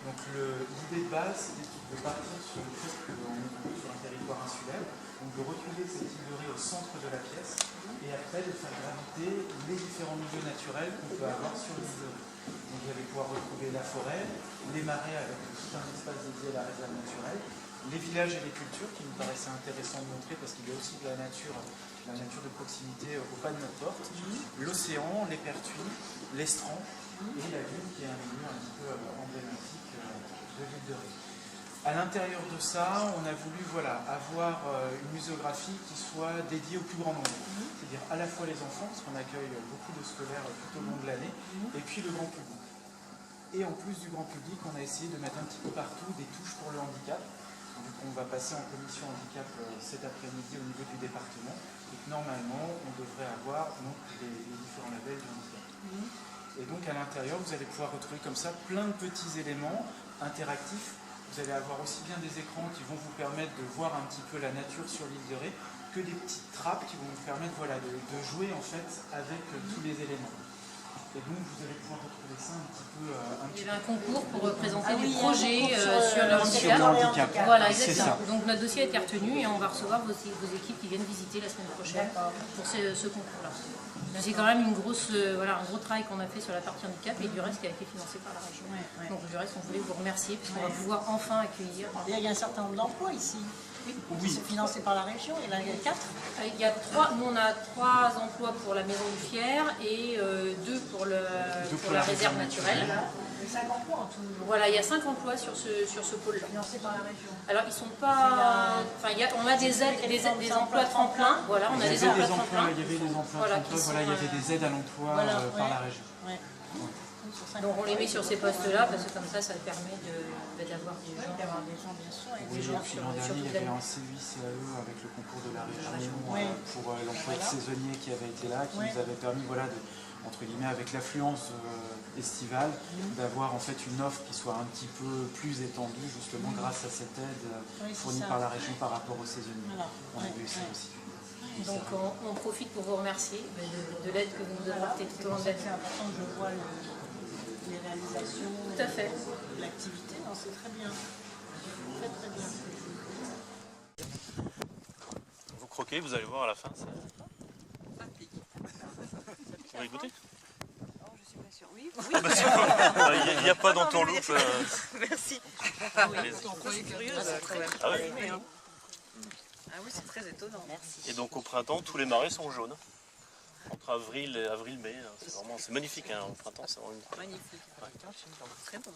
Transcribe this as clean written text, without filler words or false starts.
Donc l'idée de base, c'était de partir sur le fait qu'on est sur un territoire insulaire, donc de retrouver cette île de Ré au centre de la pièce, et après de faire graviter les différents milieux naturels qu'on peut avoir sur l'île de Ré. Donc vous allez pouvoir retrouver la forêt, les marais avec tout un espace dédié à la réserve naturelle, les villages et les cultures qui nous paraissaient intéressants de montrer parce qu'il y a aussi de la nature de proximité au pas de notre porte, l'océan, les pertuis, l'estran et la ville qui est un milieu un petit peu emblématique de l'île de Ré. À l'intérieur de ça, on a voulu avoir une muséographie qui soit dédiée au plus grand nombre, c'est-à-dire à la fois les enfants, parce qu'on accueille beaucoup de scolaires tout au long de l'année, et puis le grand public. Et en plus du grand public, on a essayé de mettre un petit peu partout des touches pour le handicap. Donc on va passer en commission handicap cet après-midi au niveau du département. Et que normalement, on devrait avoir donc, les différents labels du handicap. Et donc à l'intérieur, vous allez pouvoir retrouver comme ça plein de petits éléments interactifs. Vous allez avoir aussi bien des écrans qui vont vous permettre de voir un petit peu la nature sur l'île de Ré, que des petites trappes qui vont vous permettre de jouer en fait avec tous les éléments. Et donc vous allez pouvoir retrouver ça un petit peu... Il y avait un concours pour présenter des projets sur le handicap. Voilà, exactement. Donc notre dossier a été retenu et on va recevoir vos équipes qui viennent visiter la semaine prochaine pour ce concours-là. C'est quand même un gros travail qu'on a fait sur la partie handicap et du reste qui a été financé par la région. Donc du reste, on voulait vous remercier parce qu'on va pouvoir enfin accueillir. Il y a un certain nombre d'emplois ici. Qui sont financés par la région, il y en a 4. Nous on a 3 emplois pour la maison du Fier et 2 pour la réserve naturelle. Il y a 5 emplois en tout. Voilà, il y a 5 emplois sur ce pôle-là. Financés par la région. Alors ils sont pas. On a des aides, des emplois tremplins. Voilà, on a des emplois tremplins. Il y avait des emplois tremplins, il y avait des aides à l'emploi par la région. Donc on les met sur ces postes-là parce que comme ça permet d'avoir des gens. D'avoir des gens, bien sûr. Oui, puis l'an dernier, il y avait un CUI-CAE avec le concours de la région pour l'emploi de saisonniers qui avait été là, qui nous avait permis, entre guillemets, avec l'affluence estivale, d'avoir en fait une offre qui soit un petit peu plus étendue, justement, grâce à cette aide fournie par la région par rapport aux saisonniers. On a vu ça aussi. Donc on profite pour vous remercier de l'aide que vous nous apportez tout au long de l'année. C'est important que je vois les réalisations, tout à fait. L'activité, c'est très bien. Très très bien. Vous croquez, vous allez voir à la fin. Ça pique. Vous voulez goûter? Oh, je suis pas sûre. Oui. Il n'y a pas d'entourloupe. Merci. On est curieuse quand même. Ah ouais. Ah oui, c'est très étonnant. Merci. Et donc au printemps, tous les marais sont jaunes. Entre avril et mai, c'est magnifique. Au printemps, c'est vraiment magnifique. Ouais. Très bon.